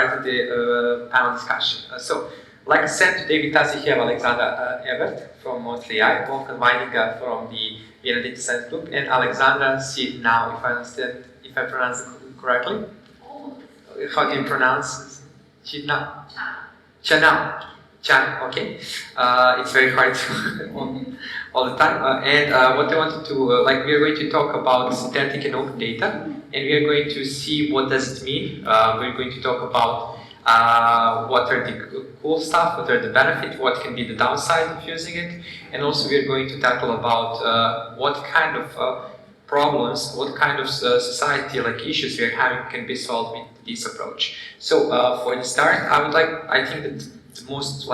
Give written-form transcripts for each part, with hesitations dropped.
start the panel discussion. So, like I said, today with us we have Alexandra Ebert from Mostly AI, Wolfgang Weidinger from the Vienna Data Science Group, and Alexandra Now, if I pronounce it correctly. How do you pronounce Now? Chanel. Chan, okay. It's very hard all the time. And what I wanted to, we are going to talk about synthetic and open data, and we are going to see what does it mean. We're going to talk about what are the cool stuff, what are the benefits, what can be the downside of using it, and also we are going to tackle about what kind of problems, what kind of society issues we are having can be solved with this approach. So for the start, I think that the most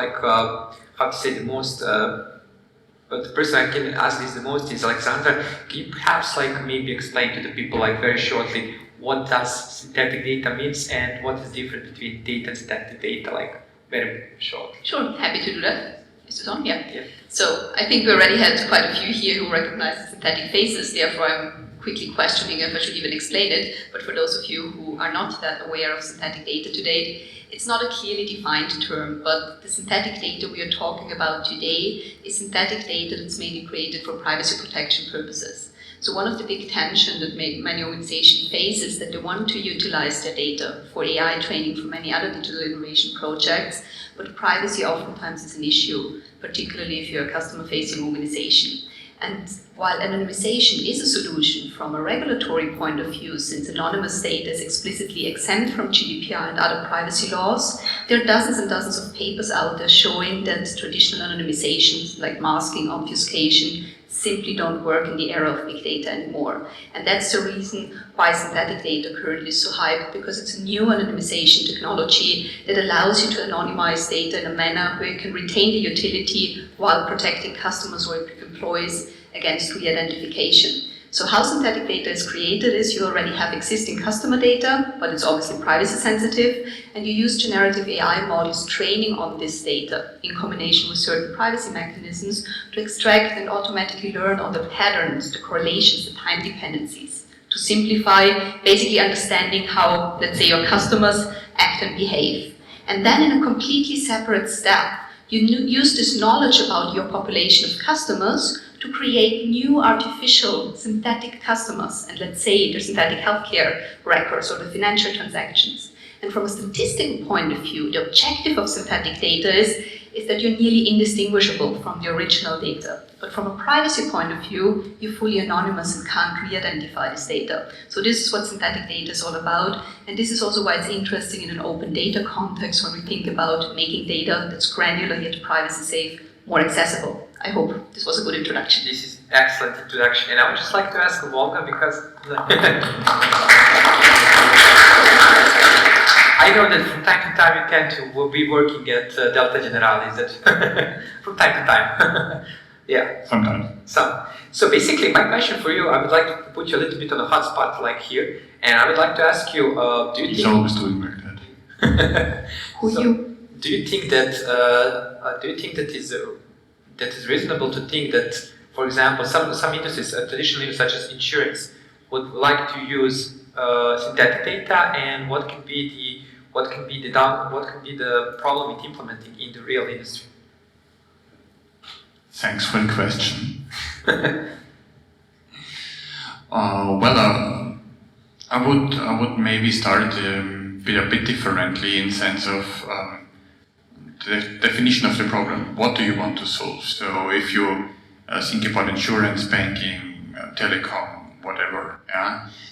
the person I can ask this the most is Alexandra. Can you perhaps maybe explain to the people very shortly what does synthetic data means and what is different between data and synthetic data, very short? Sure, happy to do that. Is it on? Yeah. So I think we already had quite a few here who recognize the synthetic phases, therefore I'm quickly questioning if I should even explain it, but for those of you who are not that aware of synthetic data to date, it's not a clearly defined term, but the synthetic data we are talking about today is synthetic data that's mainly created for privacy protection purposes. So one of the big tensions that many organizations face is that they want to utilize their data for AI training for many other digital innovation projects, but privacy oftentimes is an issue, particularly if you're a customer-facing organization. And while anonymization is a solution from a regulatory point of view, since anonymous data is explicitly exempt from GDPR and other privacy laws, there are dozens and dozens of papers out there showing that traditional anonymizations like masking, obfuscation, simply don't work in the era of big data anymore. And that's the reason why synthetic data currently is so hyped, because it's a new anonymization technology that allows you to anonymize data in a manner where you can retain the utility while protecting customers or employees against re-identification. So how synthetic data is created is you already have existing customer data, but it's obviously privacy sensitive, and you use generative AI models training on this data in combination with certain privacy mechanisms to extract and automatically learn all the patterns, the correlations, the time dependencies, to simplify basically understanding how, let's say, your customers act and behave. And then in a completely separate step, you use this knowledge about your population of customers to create new artificial synthetic customers, and let's say the synthetic healthcare records or the financial transactions. And from a statistical point of view, the objective of synthetic data is that you're nearly indistinguishable from the original data. But from a privacy point of view, you're fully anonymous and can't re-identify this data. So this is what synthetic data is all about, and this is also why it's interesting in an open data context when we think about making data that's granular yet privacy safe more accessible. I hope this was a good introduction. This is an excellent introduction, and I would just like to ask Wolfgang, because I know that from time to time you tend to be working at Delta Generali, is that from time to time? Yeah. Sometimes. So basically, my question for you, I would like to put you a little bit on a hot spot like here, and I would like to ask you, do you He's always doing like that. Do you think that is reasonable to think that, for example, some industries, traditional industries such as insurance, would like to use synthetic data, and what can be the problem with implementing in the real industry? Thanks for the question. I would maybe start a bit differently in sense of the definition of the problem. What do you want to solve? So if you think about insurance, banking, telecom, whatever,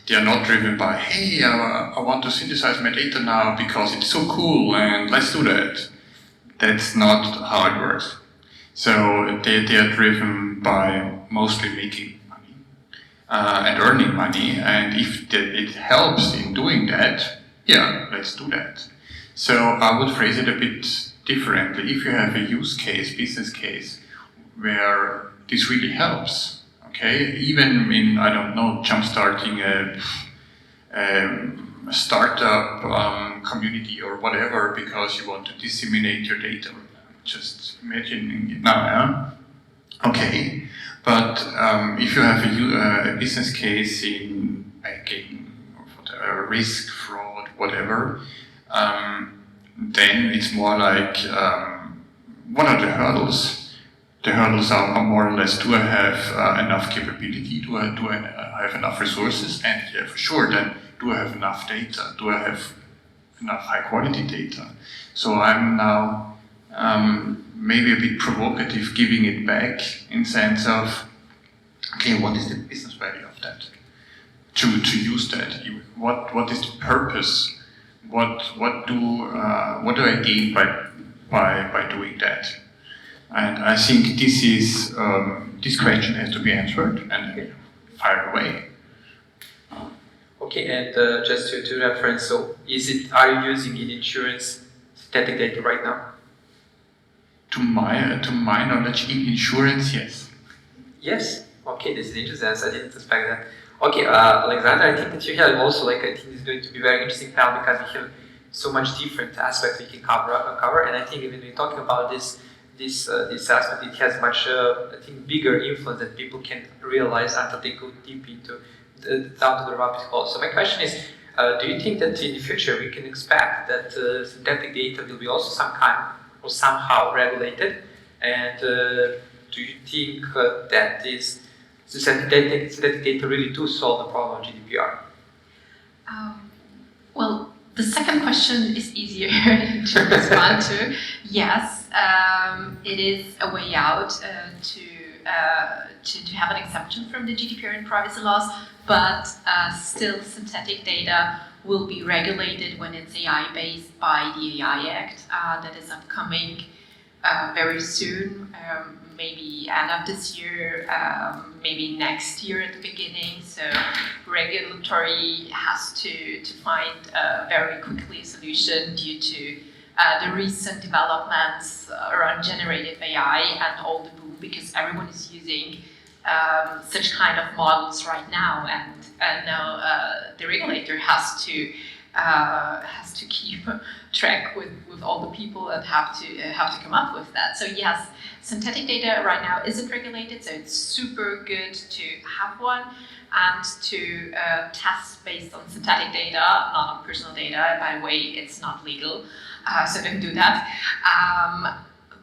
they are not driven by, hey, I want to synthesize my data now because it's so cool and let's do that. That's not how it works. So they are driven by mostly making money and earning money, and if it helps in doing that, yeah, let's do that. So I would phrase it a bit differently. If you have a use case, business case, where this really helps, okay, even in, I don't know, jump-starting a startup community or whatever, because you want to disseminate your data. Just imagining it now, okay. But if you have a business case in banking, or risk, fraud, whatever, then it's more like, what are the hurdles? The hurdles are more or less, do I have enough capability? Do I have enough resources? And yeah, for sure, then do I have enough data? Do I have enough high quality data? So I'm now maybe a bit provocative, giving it back in sense of, okay, what is the business value of that? To use that, what is the purpose? What do I gain by doing that? And I think this is this question has to be answered and fired away. Okay, and just to reference, so are you using in insurance synthetic data right now? To my knowledge, in insurance, yes. Yes. Okay, this is interesting. I didn't expect that. Okay, Alexandra, I think that you have also I think it's going to be very interesting panel because we have so much different aspects we can cover, and I think when we're talking about this aspect, it has much I think bigger influence that people can realize until they go deep into down to the rabbit hole. So my question is, do you think that in the future we can expect that synthetic data will be also some kind or somehow regulated, and do you think that this synthetic data really do solve the problem of GDPR? Well, the second question is easier to respond to. Yes, it is a way out to have an exemption from the GDPR and privacy laws, but still synthetic data will be regulated when it's AI-based by the AI Act that is upcoming very soon. Maybe end of this year, maybe next year at the beginning. So regulatory has to find very quickly a solution due to the recent developments around generative AI and all the boom, because everyone is using such kind of models right now, and now the regulator has to keep track with all the people that have to come up with that. So yes, synthetic data right now isn't regulated, so it's super good to have one and to test based on synthetic data, not on personal data. By the way, it's not legal, so don't do that.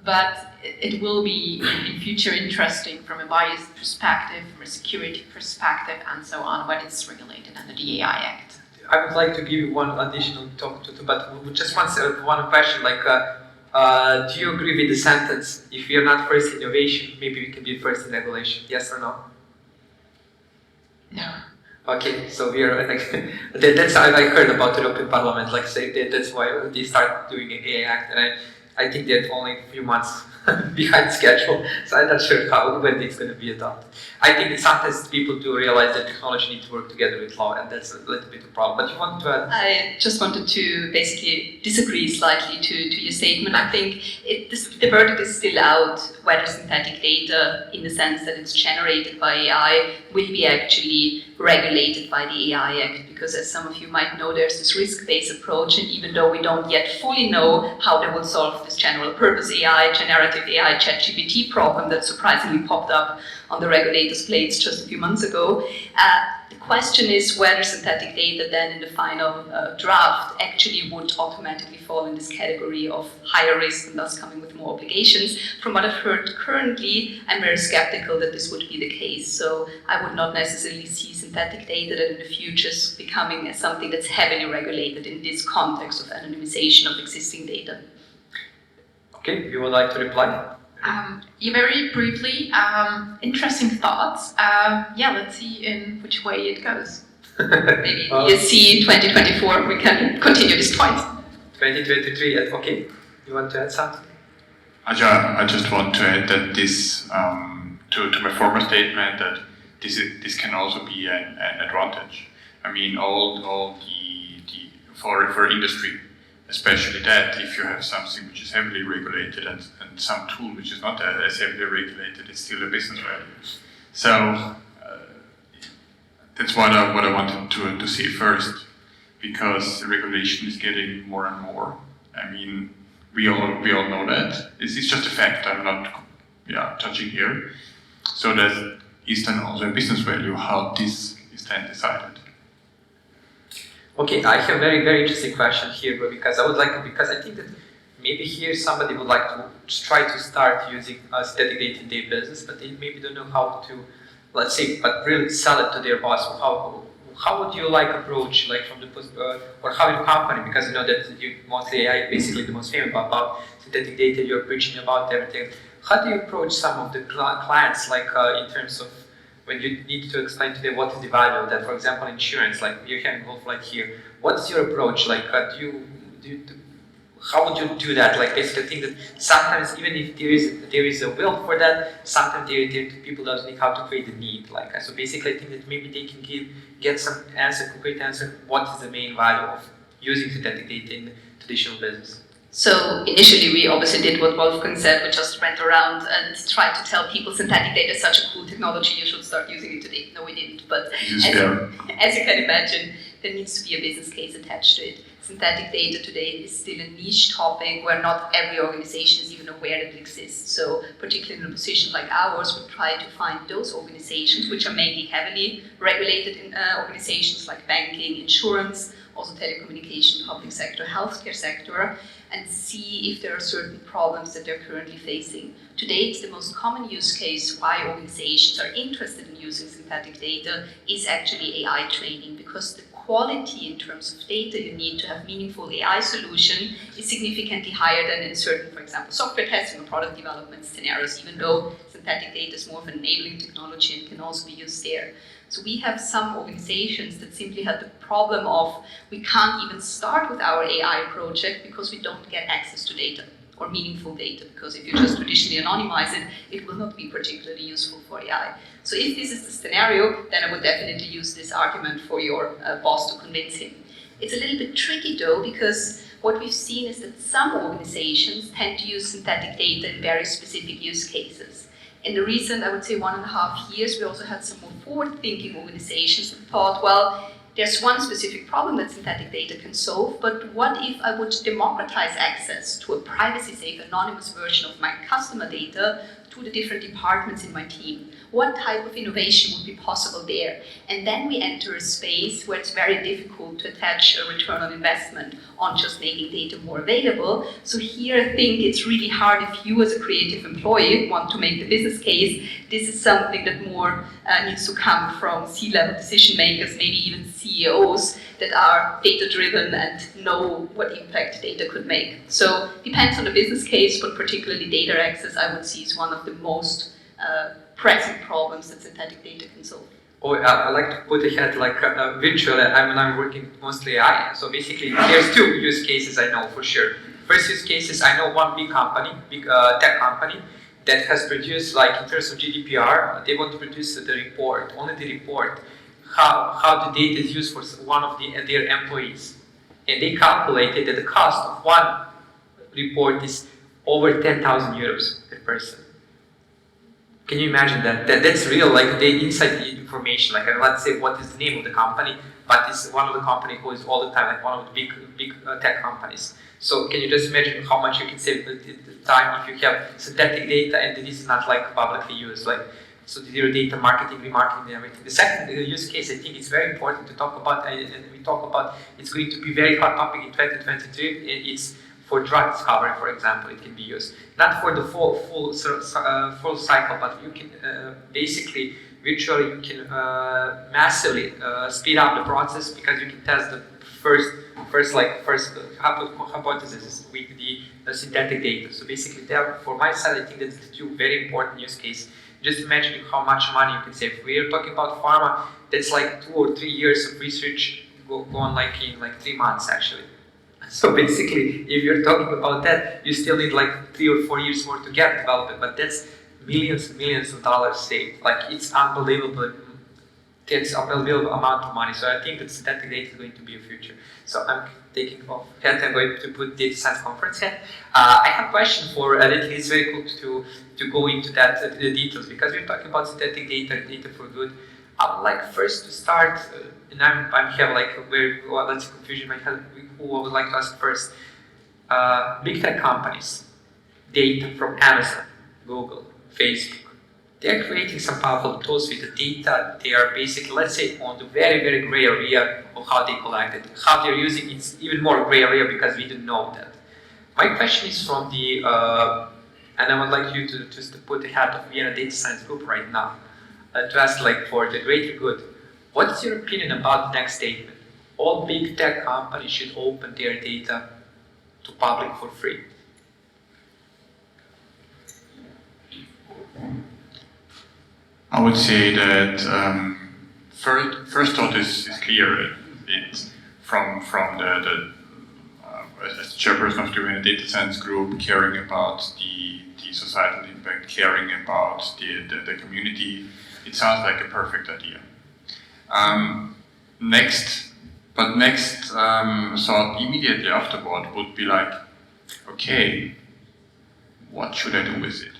But it will be in future interesting from a bias perspective, from a security perspective, and so on, when it's regulated under the AI Act. I would like to give you one additional talk but just one question. Do you agree with the sentence? If we are not first in innovation, maybe we can be first in regulation. Yes or no? No. Okay, so we are that's I heard about the European Parliament. That's why they start doing an AI Act, and I think they're only a few months behind schedule, so I'm not sure when it's going to be adopted. I think that sometimes people do realize that technology needs to work together with law, and that's a little bit of a problem. But you want to add? I just wanted to basically disagree slightly to your statement. I think the verdict is still out whether synthetic data, in the sense that it's generated by AI, will be actually regulated by the AI Act, because as some of you might know, there's this risk-based approach, and even though we don't yet fully know how they will solve this general purpose AI, generative AI, ChatGPT problem that surprisingly popped up on the regulators' plates just a few months ago, the question is whether synthetic data then in the final draft actually would automatically fall in this category of higher risk and thus coming with more obligations. From what I've heard currently, I'm very skeptical that this would be the case. So I would not necessarily see synthetic data that in the future is becoming something that's heavily regulated in this context of anonymization of existing data. Okay, you would like to reply? Very briefly, interesting thoughts. Let's see in which way it goes. Maybe DSC 2024, we can continue this point. 2023, okay. You want to add something? I just want to add that this, to my former statement, that this can also be an advantage. I mean, all the for industry, especially that if you have something which is heavily regulated and some tool which is not as heavily regulated, it's still a business value. So that's what I wanted to say first, because the regulation is getting more and more. I mean, we all know that. It's just a fact. I'm not judging here. So that is then also a business value how this is then decided. Okay, I have very interesting question here, but because I think that maybe here somebody would like to try to start using synthetic data in their business, but they maybe don't know how to, let's say, but really sell it to their boss. How would you like approach, like from the or how your company, because you know that you mostly AI basically the most famous about synthetic data, you're preaching about everything. How do you approach some of the clients, like in terms of when you need to explain to them what is the value of that? For example, insurance, like you're having Wolf like here. What's your approach? Like, how would you do that? Like, basically, I think that sometimes even if there is a will for that, sometimes people don't know how to create the need. Like, so basically, I think that maybe they can get some answer, concrete answer. What is the main value of using synthetic data in traditional business? So initially we obviously did what Wolfgang said, we just went around and tried to tell people synthetic data is such a cool technology, you should start using it today. No, we didn't, but as you can imagine, there needs to be a business case attached to it. Synthetic data today is still a niche topic where not every organization is even aware that it exists. So particularly in a position like ours, we try to find those organizations which are mainly heavily regulated in organizations like banking, insurance, also telecommunication, public sector, healthcare sector, and see if there are certain problems that they're currently facing. To date, the most common use case why organizations are interested in using synthetic data is actually AI training, because the quality in terms of data you need to have meaningful AI solution is significantly higher than in certain, for example, software testing or product development scenarios, even though synthetic data is more of an enabling technology and can also be used there. So we have some organizations that simply had the problem of we can't even start with our AI project because we don't get access to data or meaningful data, because if you just traditionally anonymize it, it will not be particularly useful for AI. So if this is the scenario, then I would definitely use this argument for your boss to convince him. It's a little bit tricky though, because what we've seen is that some organizations tend to use synthetic data in very specific use cases. In the recent, I would say 1.5 years, we also had some more forward-thinking organizations that thought, well, there's one specific problem that synthetic data can solve, but what if I would democratize access to a privacy-safe, anonymous version of my customer data to the different departments in my team? What type of innovation would be possible there? And then we enter a space where it's very difficult to attach a return on investment on just making data more available. So here I think it's really hard if you as a creative employee want to make the business case. This is something that more needs to come from C-level decision makers, maybe even CEOs that are data-driven and know what impact data could make. So depends on the business case, but particularly data access I would see is one of the most pressing problems that synthetic data can solve. Or I like to put ahead like virtually, I'm working mostly AI. So basically, there's two use cases I know for sure. First use cases, I know one big company, big tech company, that has produced, like in terms of GDPR, they want to produce the report, only the report, how the data is used for one of their employees. And they calculated that the cost of one report is over 10,000 euros per person. Can you imagine that? That's real, like they inside the information, like let's say what is the name of the company, but it's one of the company who is all the time, like one of the big tech companies. So can you just imagine how much you can save the time if you have synthetic data and it is not like publicly used, like so zero data marketing, remarketing and everything. The second use case I think is very important to talk about, and we talk about it's going to be very hot topic in 2023, it's for drug discovery, for example, it can be used. Not for the full cycle, but you can basically, virtually, you can massively speed up the process because you can test the first hypothesis with the synthetic data. So basically, there, for my side, I think that's the two very important use cases. Just imagine how much money you can save. We are talking about pharma. That's like 2 or 3 years of research go on like in like 3 months actually. So basically, if you're talking about that, you still need like 3 or 4 years more to get developed, but that's millions and millions of dollars saved. Like it's unbelievable. It's an unbelievable amount of money. So I think that synthetic data is going to be a future. So I'm taking off head. I'm going to put data science conference head. I have a question for Italy. It's very cool to go into that the details because we're talking about synthetic data for good. I would like first to start, and I'm here like let's say confusion might have. Who I would like to ask first, big tech companies, data from Amazon, Google, Facebook, they're creating some powerful tools with the data. They are basically, let's say, on the very, very gray area of how they collect it. How they're using it's even more gray area because we don't know that. My question is from the, and I would like you to just put the head of Vienna Data Science Group right now, to ask like for the greater good. What's your opinion about the next statement? All big tech companies should open their data to public for free. I would say that first thought is clear. It's from the as chairperson of the Vienna Data Science Group, caring about the societal impact, caring about the community. It sounds like a perfect idea. Next thought immediately afterward would be like, okay, what should I do with it?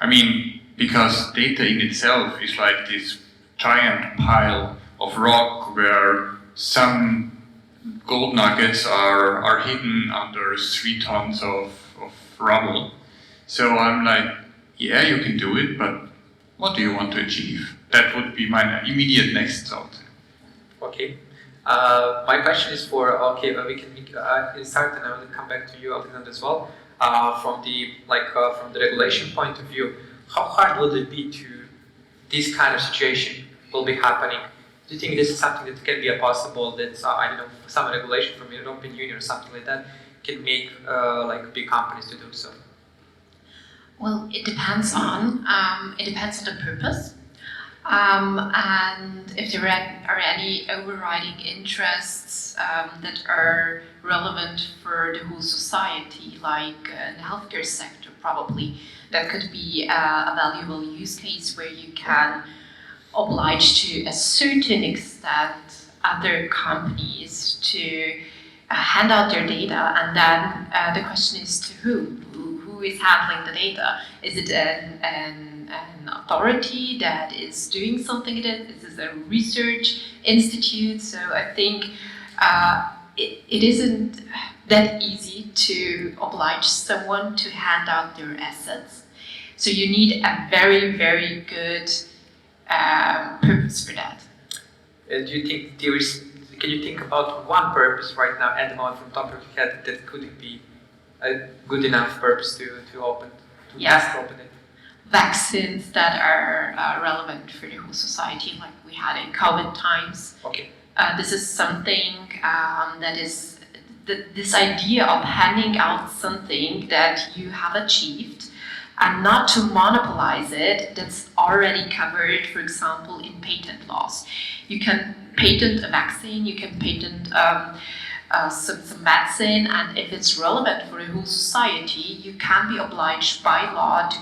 I mean, because data in itself is like this giant pile of rock where some gold nuggets are hidden under 3 tons of rubble. So I'm like, yeah, you can do it, but what do you want to achieve? That would be my immediate next thought. Okay. My question is for, okay, we can start and I will come back to you, Alexandra, as well. From the regulation point of view, how hard will it be to this kind of situation will be happening? Do you think this is something that can be a possible that I don't know, some regulation from the European Union or something like that can make like big companies to do so? Well, it depends on the purpose, and if there are any overriding interests that are relevant for the whole society, like in the healthcare sector, probably that could be a valuable use case where you can oblige to a certain extent other companies to hand out their data, and then the question is to whom? Who is handling the data? Is it an authority that is doing something with it? Is this a research institute? So I think it isn't that easy to oblige someone to hand out their assets. So you need a very, very good purpose for that. Do you think there is? Can you think about one purpose right now at the moment from top of your head that could be a good enough purpose to open? Yes. To open it? Vaccines that are relevant for the whole society, like we had in COVID times. Okay. This is something that is this idea of handing out something that you have achieved and not to monopolize it, that's already covered, for example, in patent laws. You can patent a vaccine, you can patent some medicine, and if it's relevant for the whole society, you can be obliged by law to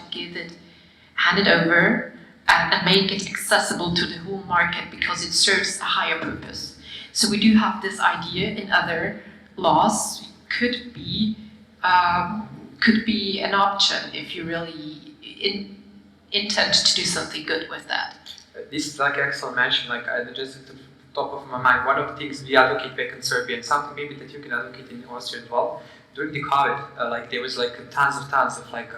hand it over and make it accessible to the whole market because it serves a higher purpose. So we do have this idea in other laws, could be an option if you really intend to do something good with that. This is like excellent mention, like I just at the top of my mind, one of the things we advocate back in Serbia and something maybe that you can advocate in Austria as well. During the COVID, like there was like tons of like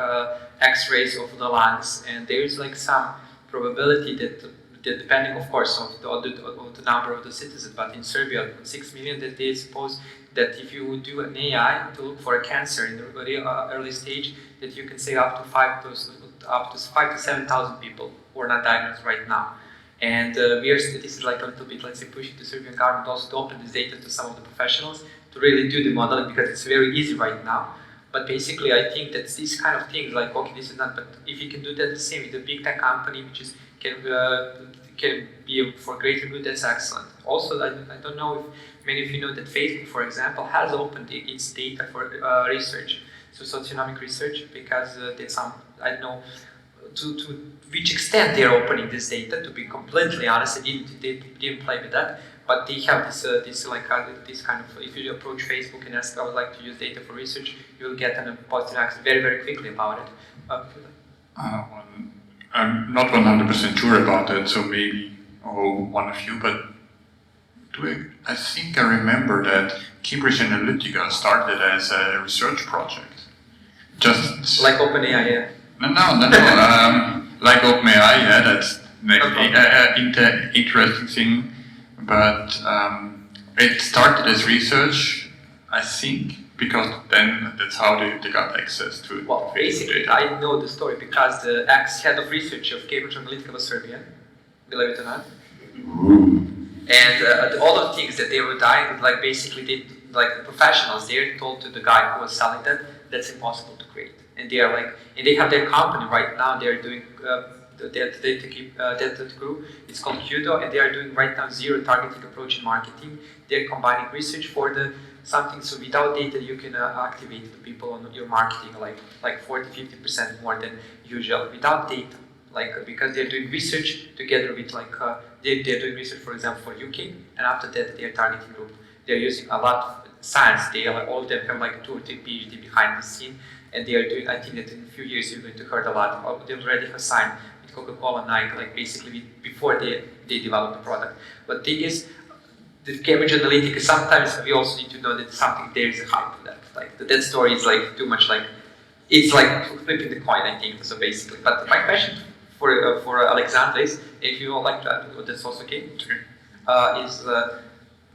X-rays of the lungs, and there is like some probability that depending of course of the number of the citizens, but in Serbia 6 million, that they suppose that if you would do an AI to look for a cancer in the very early stage, that you can save up to 5 to 7,000 people who are not diagnosed right now. And this is like a little bit, let's say, pushing the Serbian government also to open this data to some of the professionals to really do the modeling, because it's very easy right now. But basically, I think that these kind of things, like, okay, this is not, but if you can do that the same with a big tech company, which is can be for greater good, that's excellent. Also, I don't know if many of you know that Facebook, for example, has opened its data for research, so socioeconomic research, because there's some, I don't know to which extent they're opening this data. To be completely honest, they didn't play with that, but they have this kind of, if you approach Facebook and ask, I would like to use data for research, you will get a positive answer very, very quickly about it. I'm not 100% sure about that, so maybe one of you, but I think I remember that Cambridge Analytica started as a research project. Just like OpenAI, yeah. No. like OpenAI, yeah, that's the interesting thing. But it started as research, I think, because then that's how they got access to it. Well, basically, I know the story because the ex-head of research of Cambridge Analytica was Serbian, believe it or not. And all the things that they were dying, like basically, like the professionals, they're told to the guy who was selling that's impossible to create. And they are like, and they have their company right now. They're doing the data group. It's called Kudo, and they are doing right now zero targeting approach in marketing. They're combining research for the something, so without data you can activate the people on your marketing like 40-50% more than usual without data, like because they're doing research together with like they're doing research, for example, for UK, and after that their targeting group, they're using a lot of science. They are, all of them have like 2 or 3 PhD behind the scene, and they are doing, I think that in a few years you're going to hear a lot. They already have signed with Coca-Cola, Nike, like basically before they develop the product. But the thing is, the Cambridge Analytica, sometimes we also need to know that something there is a hype for that. Like that story is like too much like, it's like flipping the coin, I think, so basically. But my question for Alexandra is, if you would like to add, that's also okay, is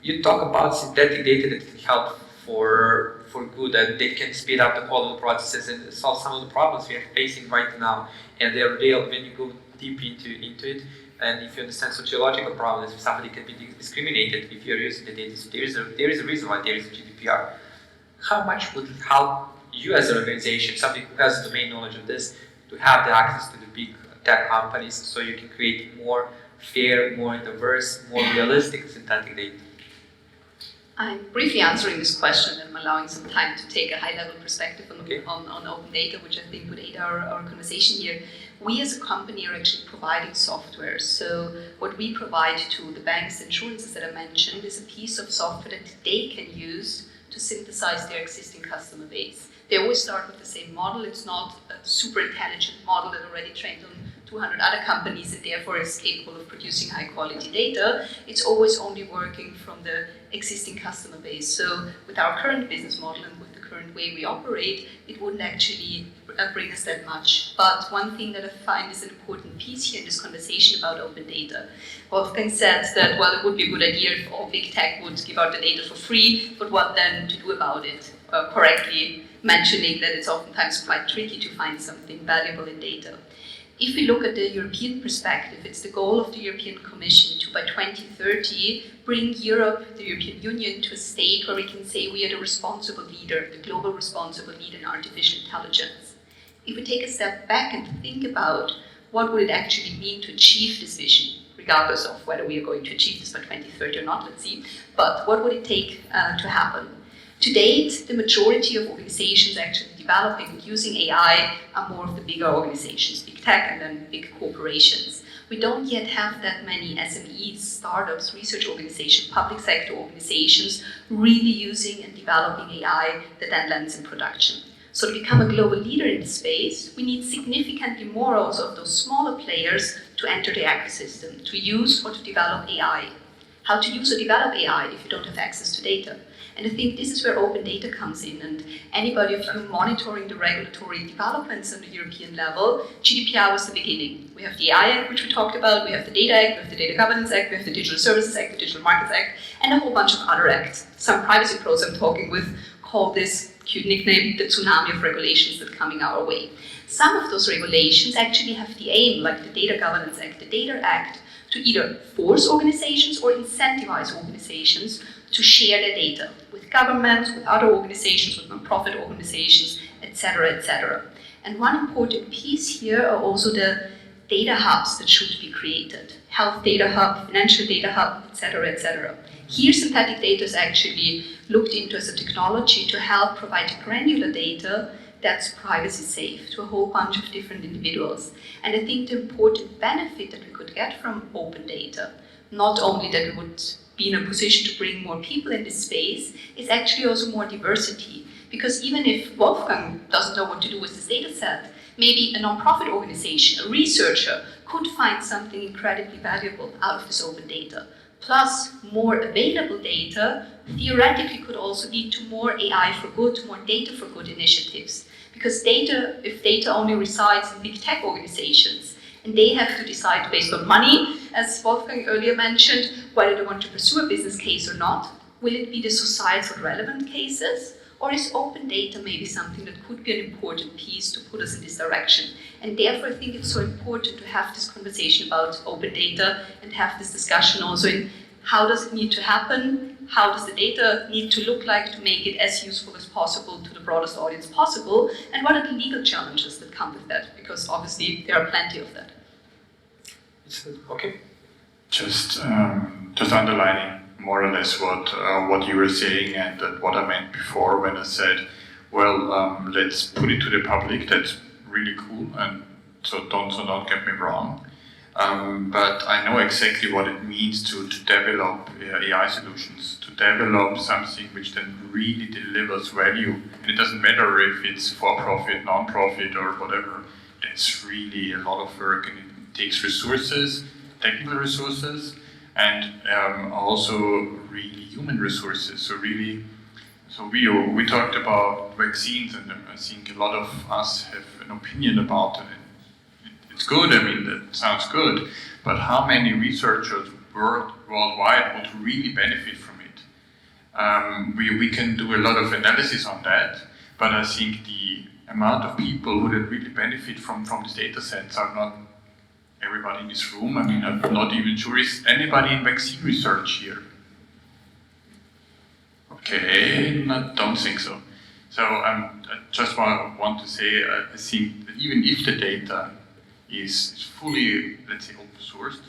you talk about synthetic data that can help for good, and they can speed up the quality processes and solve some of the problems we are facing right now. And they're real when you go deep into it. And if you understand sociological problems, if somebody can be discriminated if you're using the data, so there is a reason why there is a GDPR. How much would it help you as an organization, somebody who has domain knowledge of this, to have the access to the big tech companies so you can create more fair, more diverse, more realistic synthetic data? I'm briefly answering this question, and I'm allowing some time to take a high-level perspective on open data, which I think would aid our conversation here. We as a company are actually providing software. So what we provide to the banks and insurances that I mentioned is a piece of software that they can use to synthesize their existing customer base. They always start with the same model. It's not a super intelligent model that already trained on 200 other companies and therefore is capable of producing high quality data. It's always only working from the existing customer base. So with our current business model and with the current way we operate, it wouldn't actually bring us that much. But one thing that I find is an important piece here in this conversation about open data. Wolfgang said that, well, it would be a good idea if all big tech would give out the data for free, but what then to do about it? Correctly mentioning that it's oftentimes quite tricky to find something valuable in data. If we look at the European perspective, it's the goal of the European Commission to, by 2030, bring Europe, the European Union, to a state where we can say we are the responsible leader, the global responsible leader in artificial intelligence. If we take a step back and think about what would it actually mean to achieve this vision, regardless of whether we are going to achieve this by 2030 or not, let's see, but what would it take to happen? To date, the majority of organizations actually developing and using AI are more of the bigger organizations, big tech and then big corporations. We don't yet have that many SMEs, startups, research organizations, public sector organizations really using and developing AI that then lands in production. So to become a global leader in this space, we need significantly more also of those smaller players to enter the ecosystem, to use or to develop AI. How to use or develop AI if you don't have access to data? And I think this is where open data comes in, and anybody of you monitoring the regulatory developments on the European level, GDPR was the beginning. We have the AI Act, which we talked about, we have the Data Act, we have the Data Governance Act, we have the Digital Services Act, the Digital Markets Act, and a whole bunch of other acts. Some privacy pros I'm talking with call this cute nickname the tsunami of regulations that are coming our way. Some of those regulations actually have the aim, like the Data Governance Act, the Data Act, to either force organizations or incentivize organizations to share their data with governments, with other organizations, with non-profit organizations, etc., etc. And one important piece here are also the data hubs that should be created. Health data hub, financial data hub, etc., etc. Here, synthetic data is actually looked into as a technology to help provide granular data that's privacy safe to a whole bunch of different individuals. And I think the important benefit that we could get from open data, not only that we would be in a position to bring more people in this space, is actually also more diversity. Because even if Wolfgang doesn't know what to do with this data set, maybe a non-profit organization, a researcher, could find something incredibly valuable out of this open data. Plus, more available data theoretically could also lead to more AI for good, more data for good initiatives. Because data, if data only resides in big tech organizations, And they have to decide based on money, as Wolfgang earlier mentioned, whether they want to pursue a business case or not. Will it be the societal relevant cases? Or is open data maybe something that could be an important piece to put us in this direction? And therefore I think it's so important to have this conversation about open data and have this discussion also in how does it need to happen? How does the data need to look like to make it as useful as possible to the broadest audience possible? And what are the legal challenges that come with that? Because obviously there are plenty of that. Okay. Just underlining more or less what you were saying and what I meant before when I said, well, let's put it to the public. That's really cool, and so don't get me wrong. But I know exactly what it means to develop AI solutions, to develop something which then really delivers value. And it doesn't matter if it's for-profit, non-profit, or whatever. That's really a lot of work, and it takes resources, technical resources, and also really human resources. So we talked about vaccines, and I think a lot of us have an opinion about it. It's good, I mean, that sounds good, but how many researchers worldwide would really benefit from it? We can do a lot of analysis on that, but I think the amount of people who would really benefit from these data sets are not everybody in this room. I mean, I'm not even sure is anybody in vaccine research here. Okay, don't think so. So I just want to say, I think that even if the data is fully, let's say, open sourced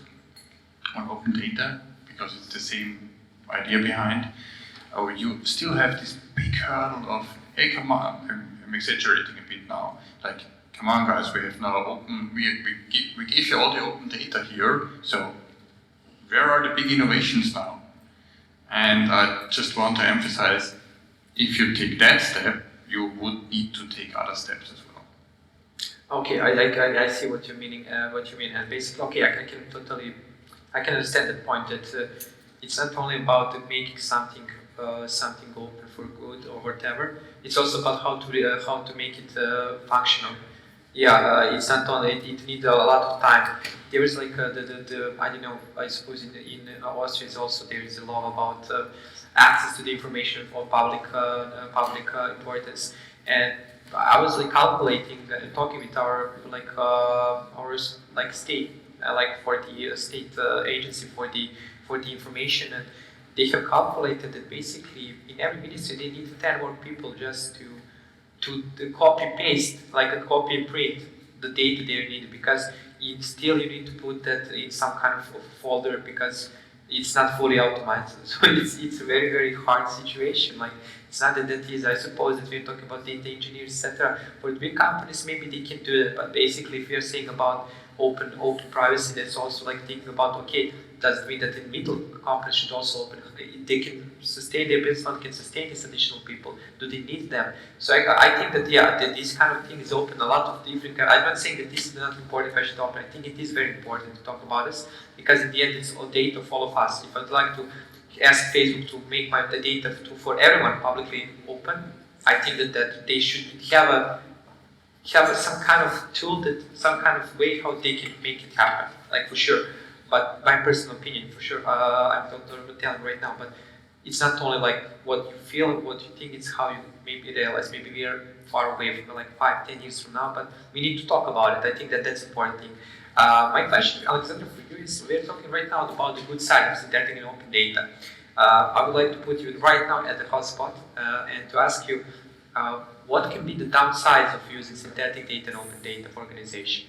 or open data, because it's the same idea behind, you still have this big hurdle of, hey, come on, I'm exaggerating a bit now, like, come on guys, we have now open, we gave you all the open data here, so where are the big innovations now? And I just want to emphasize, if you take that step, you would need to take other steps as well. Okay, I see what you mean, and basically, okay, I can understand that point that it's not only about making something open for good or whatever. It's also about how to make it functional. Yeah, it's not only it needs a lot of time. There is like the I don't know. I suppose in Austria is also there is a law about access to the information for public importance. And I was like calculating and talking with our state for the state agency for the information, and they have calculated that basically in every ministry they need 10 more people just to copy paste, like a copy and print the data they need, because you need to put that in some kind of folder because it's not fully automated. So it's a very, very hard situation. Like, it's not that is, I suppose that we're talking about data engineers, etc. For the big companies, maybe they can do that, but basically if you're saying about open privacy, that's also like thinking about, okay, does it mean that in middle companies should also open, they can sustain, their business model can sustain these additional people, do they need them? So I think that, yeah, that this kind of thing is open a lot of different, I'm not saying that this is not important question to open, I think it is very important to talk about this, because in the end it's all data for all of us. If I'd like to ask Facebook to make the data for everyone publicly open, I think that they should have some kind of tool, some kind of way how they can make it happen, like for sure. But my personal opinion, for sure, I'm not telling right now, but it's not only like what you feel, what you think, it's how you maybe realize. Maybe we are far away from like 5-10 years from now, but we need to talk about it. I think that's important thing. My question, Alexandra, for you is, we're talking right now about the good side of synthetic and open data. I would like to put you right now at the hot spot and to ask you, what can be the downsides of using synthetic data and open data for organization?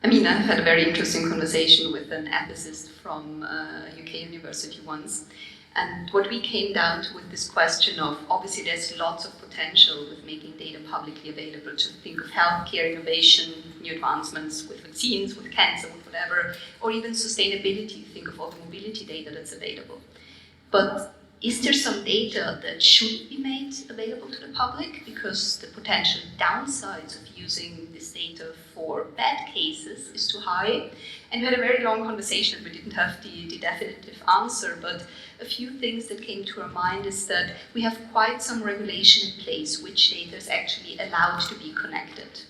I mean, I've had a very interesting conversation with an ethicist from UK university once, and what we came down to with this question of, obviously there's lots of potential with making data publicly available, to think of healthcare innovation, new advancements with vaccines, with cancer, with whatever, or even sustainability, think of all the mobility data that's available. But is there some data that shouldn't be made available to the public because the potential downsides of using this data for bad cases is too high? And we had a very long conversation. We didn't have the definitive answer, but a few things that came to our mind is that we have quite some regulation in place which data is actually allowed to be connected.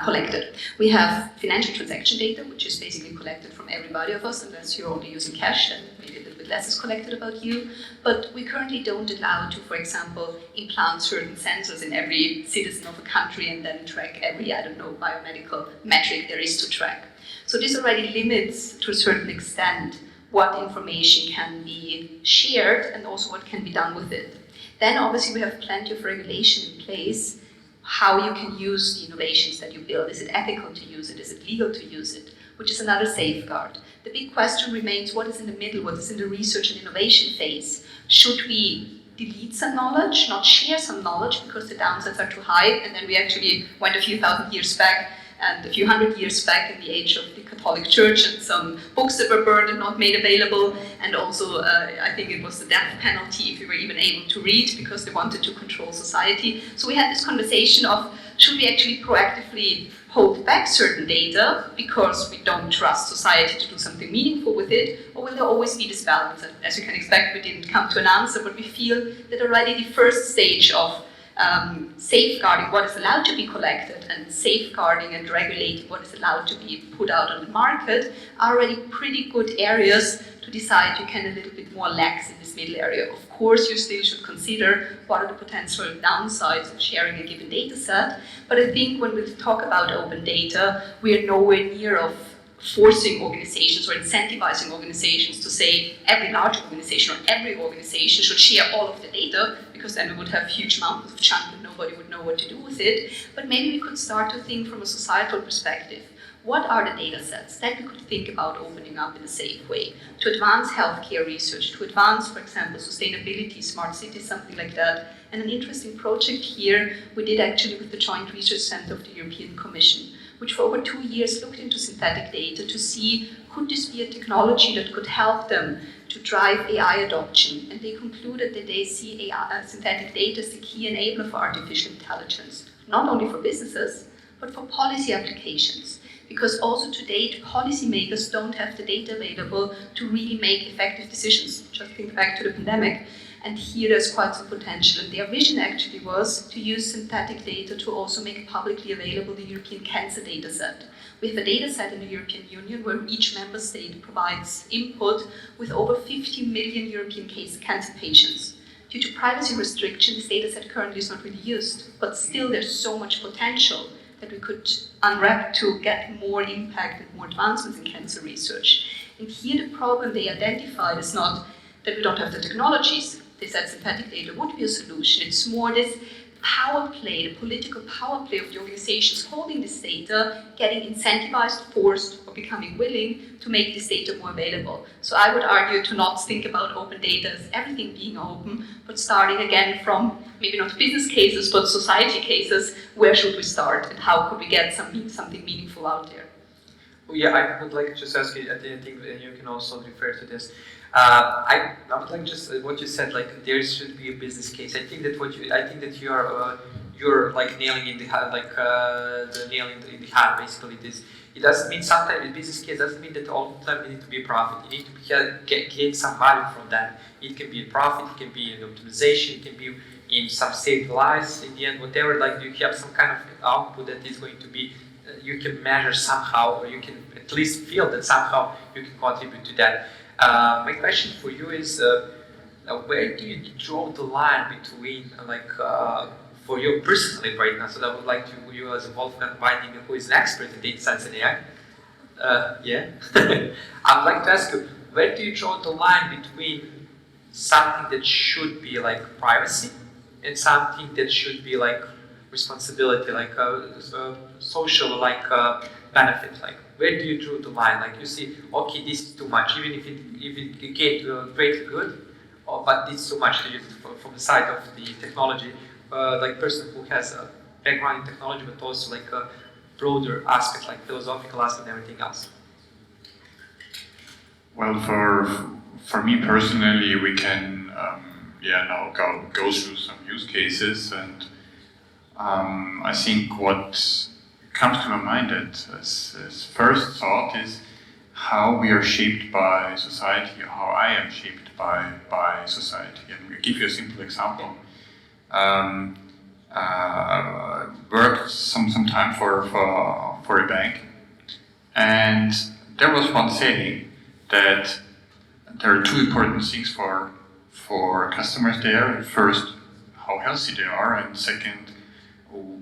collected. We have financial transaction data, which is basically collected from everybody of us, unless you're only using cash, then maybe a little bit less is collected about you. But we currently don't allow to, for example, implant certain sensors in every citizen of a country and then track every, I don't know, biomedical metric there is to track. So this already limits, to a certain extent, what information can be shared and also what can be done with it. Then obviously we have plenty of regulation in place, how you can use the innovations that you build. Is it ethical to use it? Is it legal to use it? Which is another safeguard. The big question remains, what is in the middle? What is in the research and innovation phase? Should we delete some knowledge, not share some knowledge because the downsides are too high, and then we actually went a few thousand years back and a few hundred years back in the age of the Catholic Church, and some books that were burned and not made available, and also I think it was the death penalty if we were even able to read because they wanted to control society. So we had this conversation of, should we actually proactively hold back certain data because we don't trust society to do something meaningful with it, or will there always be this balance? And as you can expect, we didn't come to an answer, but we feel that already the first stage of safeguarding what is allowed to be collected and safeguarding and regulating what is allowed to be put out on the market are already pretty good areas to decide you can a little bit more lax in this middle area. Of course, you still should consider what are the potential downsides of sharing a given data set, but I think when we talk about open data, we are nowhere near of forcing organizations or incentivizing organizations to say every large organization or every organization should share all of the data, because then we would have huge amounts of chunk and nobody would know what to do with it. But maybe we could start to think from a societal perspective. What are the data sets that we could think about opening up in a safe way to advance healthcare research, to advance, for example, sustainability, smart cities, something like that. And an interesting project here we did actually with the Joint Research Center of the European Commission, which for over 2 years looked into synthetic data to see, could this be a technology that could help them to drive AI adoption? And they concluded that they see AI, synthetic data as the key enabler for artificial intelligence, not only for businesses, but for policy applications. Because also to date, policymakers don't have the data available to really make effective decisions. Just think back to the pandemic. And here there's quite some potential. And their vision actually was to use synthetic data to also make publicly available the European cancer data set. We have a data set in the European Union where each member state provides input with over 50 million European cancer patients. Due to privacy restrictions, this data set currently is not really used, but still there's so much potential that we could unwrap to get more impact and more advancements in cancer research. And here the problem they identified is not that we don't have the technologies. They said synthetic data would be a solution. It's more this power play, the political power play of the organizations holding this data, getting incentivized, forced, or becoming willing to make this data more available. So I would argue to not think about open data as everything being open, but starting again from maybe not business cases, but society cases. Where should we start and how could we get something meaningful out there? Oh, yeah, I would like to just ask you, I think you can also refer to this. I would like just what you said, like there should be a business case. I think that you're like nailing in the nail in the head. Basically, this it doesn't mean sometimes a business case doesn't mean that all the time you need to be a profit. You need to get some value from that. It can be a profit, it can be an optimization, it can be in some saved lives in the end, whatever. Like you have some kind of output that is going to be you can measure somehow, or you can at least feel that somehow you can contribute to that. My question for you is, where do you draw the line between, for you personally right now? So I would like to, you as Wolfgang Weidinger, who is an expert in data science and AI, I'd like to ask you, where do you draw the line between something that should be like privacy and something that should be like responsibility, like social, benefit, like where do you draw the line? Like you see, okay, this is too much, even if it get great good, but it's too much to use from the side of the technology, like person who has a background in technology, but also like a broader aspect, like philosophical aspect and everything else. Well, for me personally, we can now go through some use cases, and I think what comes to my mind as first thought is how we are shaped by society, how I am shaped by society. And I'll give you a simple example. worked some time for a bank, and there was one saying that there are two important things for customers there. First, how healthy they are, and second,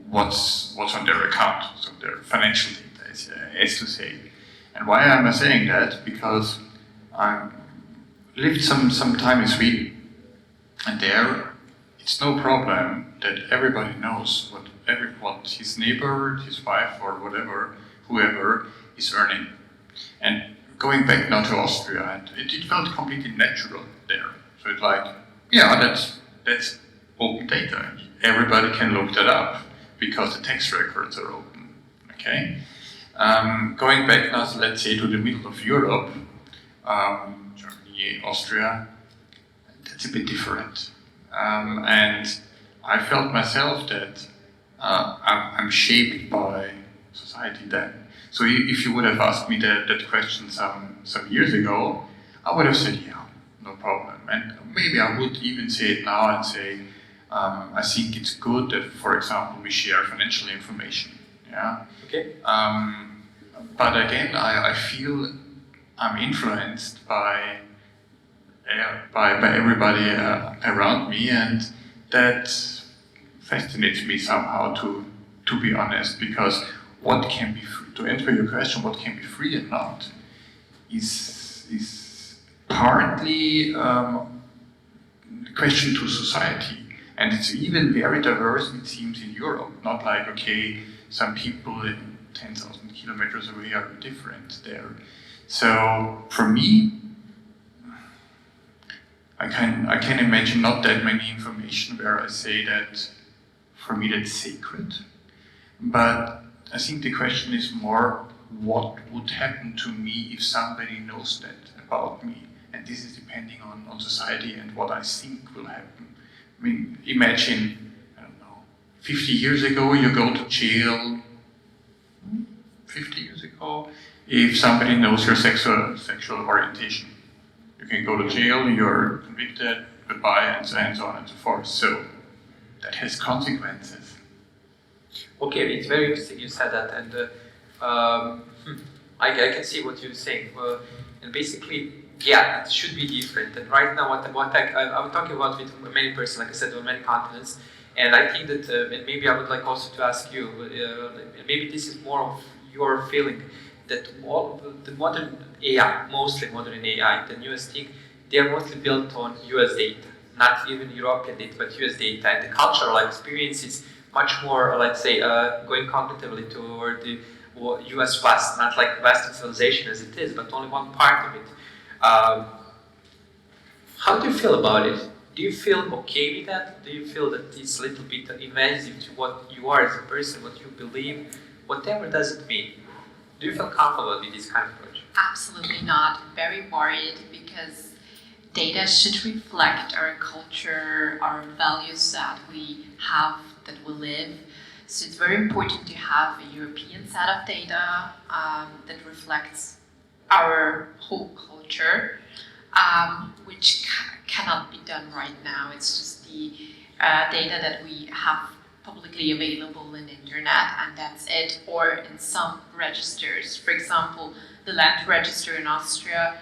what's on their account, so their financial data, as to say. And why am I saying that? Because I lived some time in Sweden, and there it's no problem that everybody knows what his neighbor, his wife, or whoever is earning. And going back now to Austria, and it felt completely natural there. So it's like, yeah, that's open data. Everybody can look that up because the tax records are open. Okay. Going back now, let's say, to the middle of Europe, Germany, Austria, that's a bit different. And I felt myself that I'm shaped by society then. So if you would have asked me that question some years ago, I would have said, yeah, no problem. And maybe I would even say it now and say, I think it's good that, for example, we share financial information. Yeah. Okay. But again, I feel I'm influenced by everybody around me, and that fascinates me somehow, to be honest, because what can be free, to answer your question, what can be free and not, is partly a question to society. And it's even very diverse, it seems, in Europe. Not like, okay, some people in 10,000 kilometers away are different there. So for me, I can imagine not that many information where I say that for me that's sacred. But I think the question is more, what would happen to me if somebody knows that about me? And this is depending on society and what I think will happen. I mean, imagine, I don't know, 50 years ago you go to jail, 50 years ago, if somebody knows your sexual orientation. You can go to jail, you're convicted, goodbye, and so on and so forth. So that has consequences. Okay, it's very interesting you said that, and I can see what you're saying. And basically, yeah, it should be different. And right now, I'm talking about with many persons, like I said, on many continents, and I think that, and maybe I would like also to ask you, maybe this is more of your feeling, that all the modern AI, mostly modern AI, the newest thing, they are mostly built on US data, not even European data, but US data, and the cultural experience is much more, let's say, going cognitively toward the US West, not like Western civilization as it is, but only one part of it. How do you feel about it? Do you feel okay with that? Do you feel that it's a little bit invasive to what you are as a person, what you believe, whatever does it mean? Do you feel comfortable with this kind of approach? Absolutely not. Very worried, because data should reflect our culture, our values that we have, that we live. So it's very important to have a European set of data that reflects our whole culture, which cannot be done right now. It's just the data that we have publicly available in the internet, and that's it, or in some registers. For example, the land register in Austria,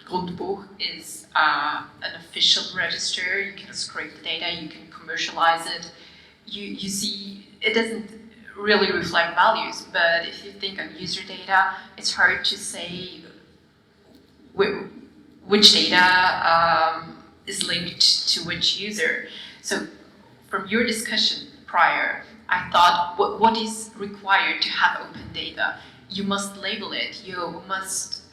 Grundbuch, is an official register. You can scrape the data, you can commercialize it. You see, it doesn't really reflect values, but if you think on user data, it's hard to say which data is linked to which user. So from your discussion prior, I thought, what is required to have open data? You must label it. You must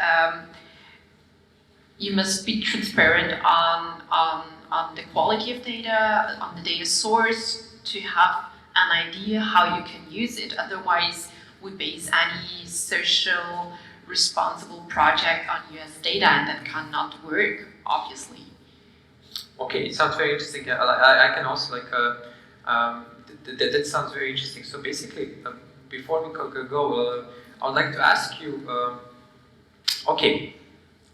be transparent on the quality of data, on the data source, to have an idea how you can use it. Otherwise, we base any social responsible project on US data, and that cannot work, obviously. Okay, it sounds very interesting. I can also that sounds very interesting. So basically, before we go, I would like to ask you, okay,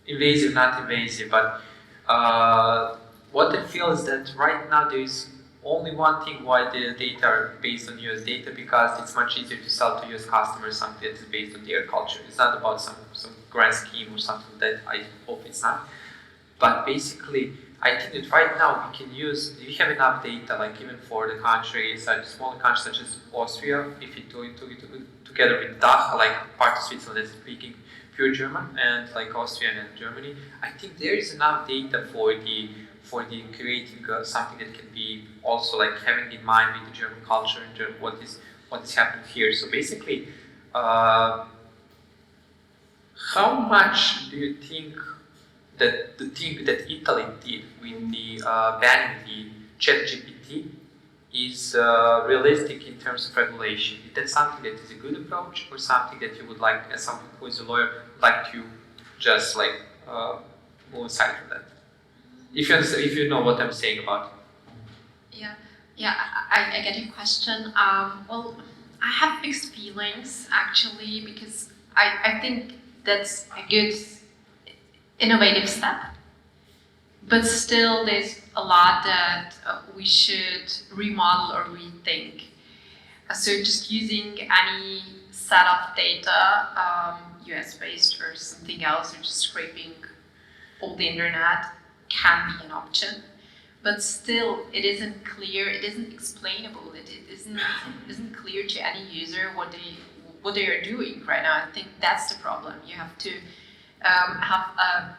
invasive, not invasive, but what I feel is that right now there is only one thing why the data are based on US data, because it's much easier to sell to US customers something that is based on their culture. It's not about some grand scheme or something that I hope it's not. But basically, I think that right now we have enough data, like even for the countries, smaller countries such as Austria, if you do it together with DACH, like part of Switzerland that's speaking pure German, and like Austria and Germany, I think there is enough data for the creating something that can be also like having in mind with the German culture and what is happening here. So basically, how much do you think that the thing that Italy did with the banning the ChatGPT is realistic in terms of regulation? Is that something that is a good approach, or something that you would like, as someone who is a lawyer, like to just like move aside from that? If you know what I'm saying about. Yeah, I get your question. Well, I have mixed feelings actually, because I think that's a good innovative step, but still there's a lot that we should remodel or rethink. So just using any set of data, US based or something else, or just scraping all the internet can be an option, but still it isn't clear, it isn't explainable, it isn't clear to any user what they are doing right now. I think that's the problem. You have to have a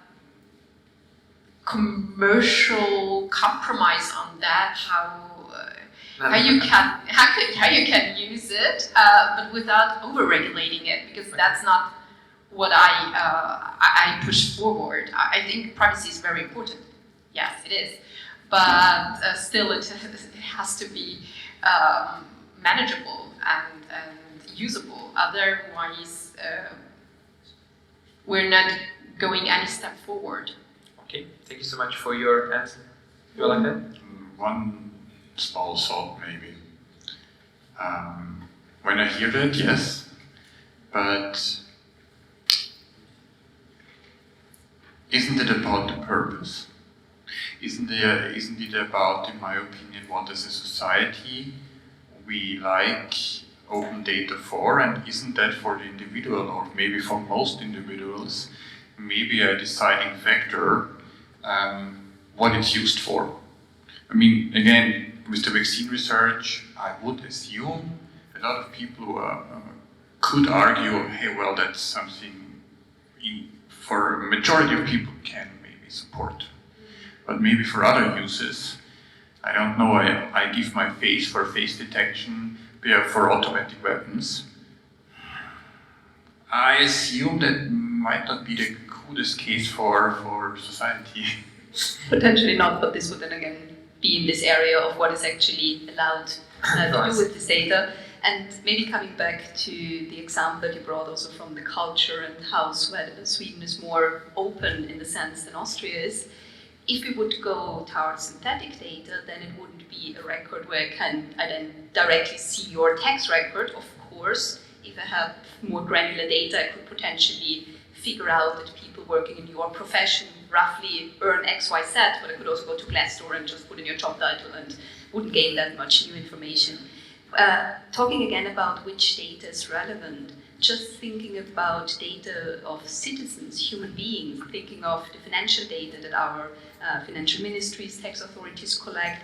commercial compromise on that, how you can use it, but without over-regulating it, because that's not what I push forward. I think privacy is very important. Yes, it is, but still it has to be manageable and usable. Otherwise, we're not going any step forward. Okay, thank you so much for your answer. You like that? One small thought, maybe. When I hear that, yes, but isn't it about the purpose? Isn't it about, in my opinion, what as a society we like open data for, and isn't that for the individual, or maybe for most individuals, maybe a deciding factor what it's used for? I mean, again, with the vaccine research, I would assume a lot of people could argue, hey, well, that's something for a majority of people can maybe support. But maybe for other uses, I don't know, I give my face for face detection for automatic weapons. I assume that might not be the coolest case for society. Potentially not, but this would then again be in this area of what is actually allowed to do with this data. And maybe coming back to the example that you brought also from the culture and how Sweden is more open in the sense than Austria is. If we would go towards synthetic data, then it wouldn't be a record where I then directly see your tax record. Of course, if I have more granular data, I could potentially figure out that people working in your profession roughly earn X, Y, Z, but I could also go to Glassdoor and just put in your job title and wouldn't gain that much new information. Talking again about which data is relevant, just thinking about data of citizens, human beings, thinking of the financial data that our financial ministries, tax authorities collect,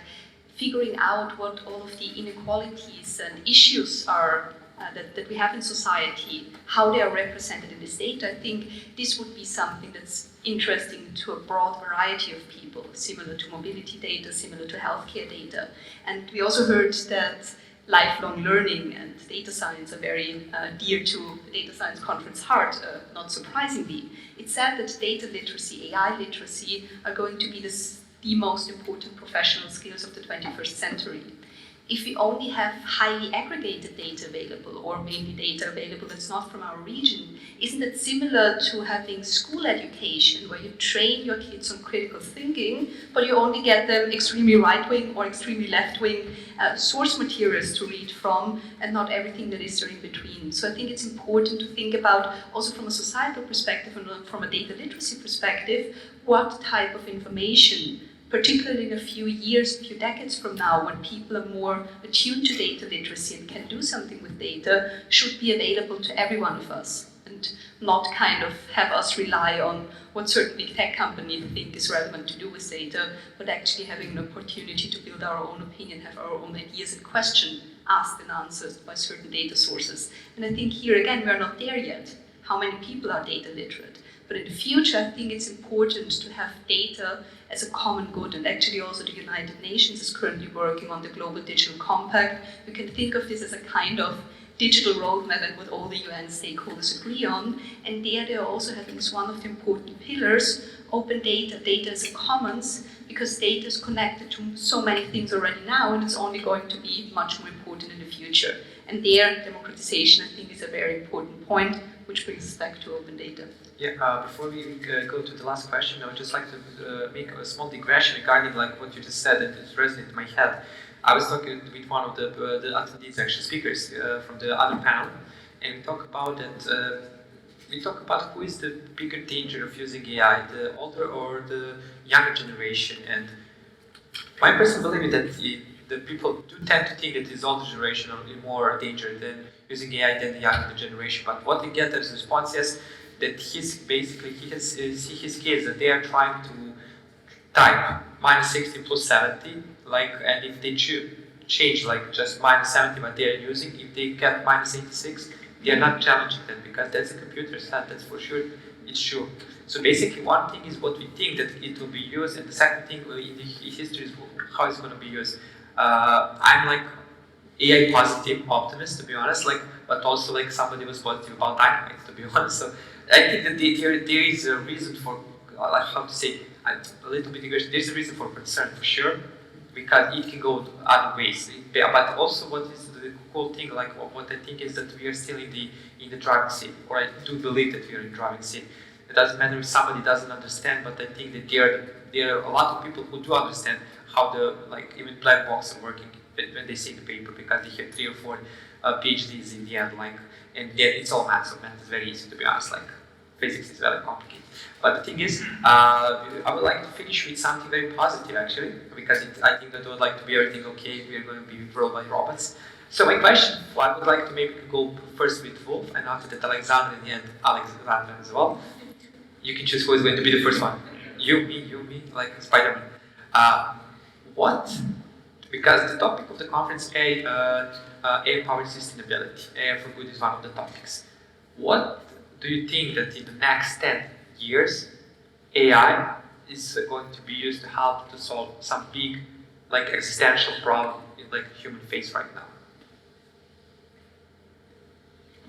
figuring out what all of the inequalities and issues are that we have in society, how they are represented in this data. I think this would be something that's interesting to a broad variety of people, similar to mobility data, similar to healthcare data. And we also heard that lifelong learning and data science are very dear to the Data Science Conference heart, not surprisingly. It's said that data literacy, AI literacy, are going to be the most important professional skills of the 21st century. If we only have highly aggregated data available, or maybe data available that's not from our region, isn't it similar to having school education where you train your kids on critical thinking, but you only get them extremely right-wing or extremely left-wing source materials to read from, and not everything that is there in between? So I think it's important to think about, also from a societal perspective and from a data literacy perspective, what type of information particularly in a few years, a few decades from now, when people are more attuned to data literacy and can do something with data, should be available to every one of us, and not kind of have us rely on what certain big tech companies think is relevant to do with data, but actually having an opportunity to build our own opinion, have our own ideas and question asked and answered by certain data sources. And I think here again, we're not there yet. How many people are data literate? But in the future, I think it's important to have data as a common good, and actually also the United Nations is currently working on the Global Digital Compact. You can think of this as a kind of digital roadmap and what all the UN stakeholders agree on, and there they are also having as one of the important pillars, open data, data as a commons, because data is connected to so many things already now, and it's only going to be much more important in the future. And there, democratization, I think, is a very important point, which brings us back to open data. Yeah, before we go to the last question, I would just like to make a small digression regarding like what you just said, and it resonated in my head. I was talking with one of the attendees, actually speakers from the other panel, and we talk about that. We talk about who is the bigger danger of using AI, the older or the younger generation. And my personal belief is that the people do tend to think that this older generation are in more danger than using AI than the younger generation. But what we get as a response is that he has see his kids that they are trying to type -60 plus 70, like, and if they change like just -70 what they are using, if they get -86, they are not challenging them because that's a computer set, that's for sure, it's true. So basically one thing is what we think that it will be used, and the second thing in the history is how it's going to be used. I'm like AI positive optimist, to be honest, like, but also like somebody was positive about dynamite, to be honest. So I think that there is a reason for, like, how to say, a little bit English, there's a reason for concern for sure, because it can go other ways. But also what is the cool thing, like what I think is that we are still in the driving seat, or I do believe that we are in the driving seat. It doesn't matter if somebody doesn't understand, but I think that there are a lot of people who do understand how the, like, even black box are working when they see the paper, because they have 3 or 4 PhDs in the end, like, and then it's all math, so math is very easy, to be honest, like physics is very complicated. But the thing is, I would like to finish with something very positive, actually, because I think that I would like to be everything okay, we are going to be ruled by robots. So my question, I would like to maybe go first with Wolf, and after that Alexandra, and the end Alexandra as well. You can choose who is going to be the first one. You, me, like Spider-Man. Because the topic of the conference, AI-powered sustainability, AI for good is one of the topics. What do you think that in the next 10 years, AI is going to be used to help to solve some big, like, existential problem in, like, human face right now?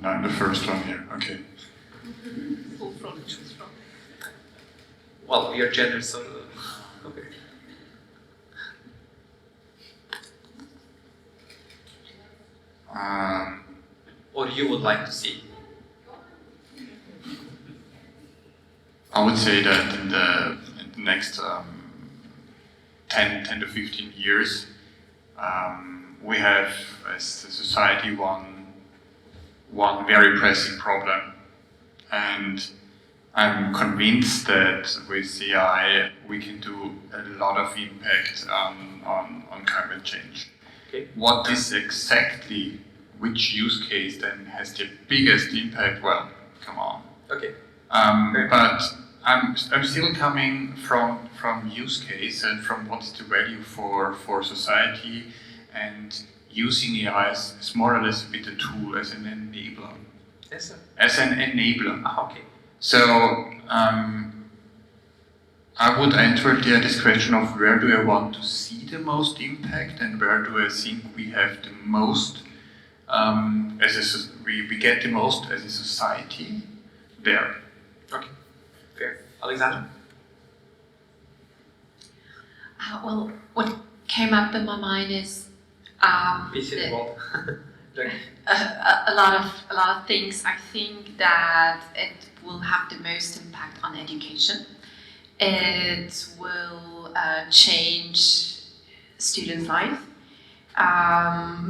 No, I'm the first one here, okay. Well, we are gender, so okay. Or you would like to see? I would say that in the next 10 to 15 years, we have, as a society, one very pressing problem. And I'm convinced that with AI we can do a lot of impact on climate change. Okay. What is exactly, which use case then has the biggest impact? Well, come on. Okay. But I'm still coming from use case and from what's the value for society, and using AI is more or less a bit a tool, as an enabler. Yes, sir. As an enabler. Okay. So I would enter there this question of where do I want to see the most impact, and where do I think we have the most, we get the most as a society there. Okay, fair. Alexandra? Well, what came up in my mind is a lot of things. I think that it will have the most impact on education. It will change students' life.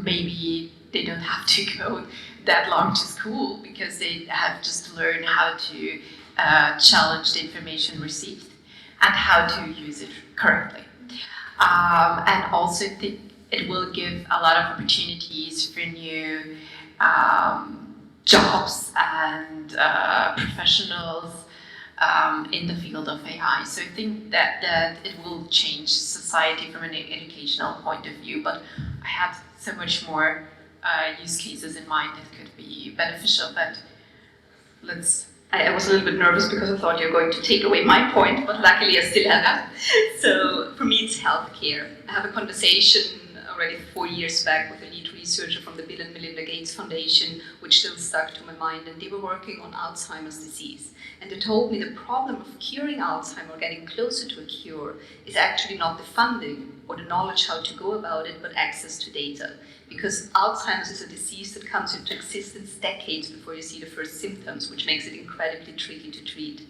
Maybe they don't have to go that long to school because they have just to learn how to challenge the information received and how to use it correctly. And also it will give a lot of opportunities for new jobs and professionals in the field of AI. So I think that it will change society from an educational point of view, but I had so much more use cases in mind that could be beneficial, but I was a little bit nervous because I thought you were going to take away my point, but luckily I still have it. So for me it's healthcare. I have a conversation already 4 years back with a lead researcher from the Bill and Melinda Gates Foundation, which still stuck to my mind, and they were working on Alzheimer's disease. And they told me the problem of curing Alzheimer's, or getting closer to a cure, is actually not the funding or the knowledge how to go about it, but access to data. Because Alzheimer's is a disease that comes into existence decades before you see the first symptoms, which makes it incredibly tricky to treat.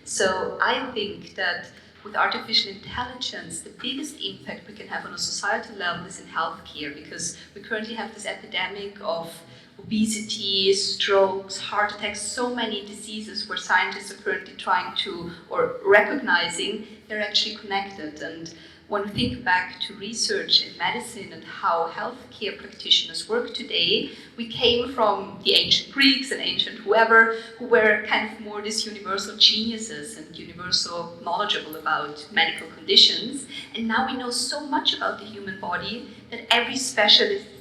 So I think that with artificial intelligence, the biggest impact we can have on a societal level is in healthcare, because we currently have this epidemic of obesity, strokes, heart attacks, so many diseases where scientists are currently trying to, or recognizing, they're actually connected. And when we think back to research in medicine and how healthcare practitioners work today, we came from the ancient Greeks and ancient whoever, who were kind of more these universal geniuses and universal knowledgeable about medical conditions. And now we know so much about the human body that every specialist is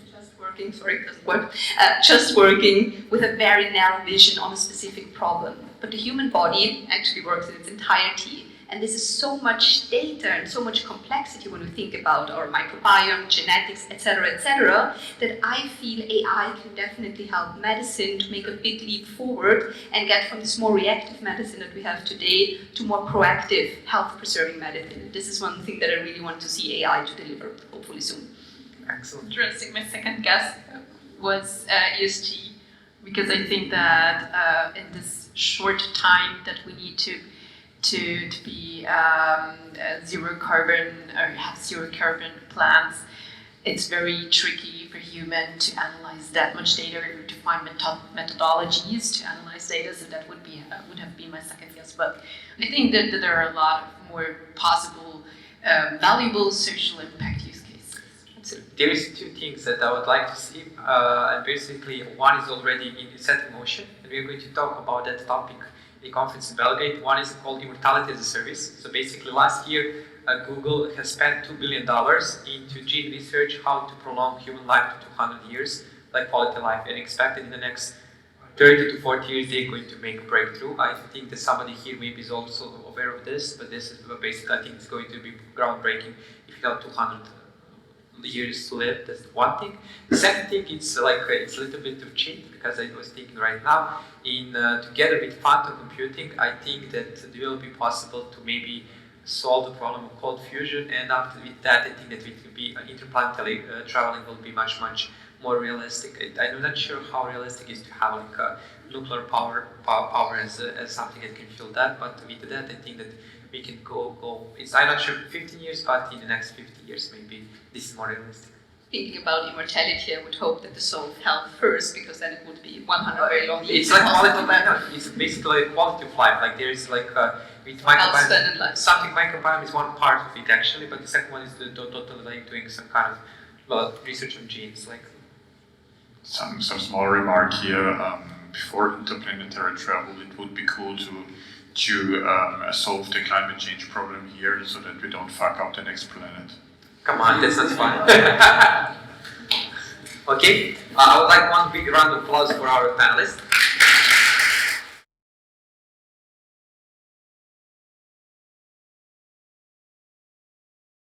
just working with a very narrow vision on a specific problem. But the human body actually works in its entirety. And this is so much data and so much complexity when we think about our microbiome, genetics, etc., that I feel AI can definitely help medicine to make a big leap forward and get from this more reactive medicine that we have today to more proactive, health-preserving medicine. This is one thing that I really want to see AI to deliver, hopefully soon. Excellent. Interesting. My second guess was ESG, because I think that in this short time that we need to be zero carbon or have zero carbon plants, it's very tricky for human to analyze that much data or to find methodologies to analyze data. So that would have been my second guess. But I think that there are a lot of more possible valuable social impact use cases. So there is two things that I would like to see, and basically one is already set in motion, and we're going to talk about that topic the conference in Belgrade. One is called Immortality as a Service. So basically last year Google has spent $2 billion into gene research, how to prolong human life to 200 years, like quality life, and expected in the next 30 to 40 years they're going to make a breakthrough. I think that somebody here maybe is also aware of this, but this is basically, I think it's going to be groundbreaking if you have 200 years to live. That's one thing. The second thing, it's a little bit of cheat, because I was thinking right now, together with quantum computing, I think that it will be possible to maybe solve the problem of cold fusion, and after that I think that it will be interplanetary traveling will be much more realistic. I'm not sure how realistic it is to have like a nuclear power as something that can fuel that, but with that I think that we can go. I'm not sure 15 years, but in the next 50 years maybe this is more realistic. Thinking about immortality, I would hope that the soul health first, because then it would be 100 very long years. It's like quality of life. It's basically a quality of life. Like there is like with microbiome, something microbiome is one part of it actually, but the second one is totally like doing some kind of research on genes. Like some small remark here. Before interplanetary travel, it would be cool to solve the climate change problem here, so that we don't fuck up the next planet. Come on, that's not fun. Okay, I would like one big round of applause for our panelists.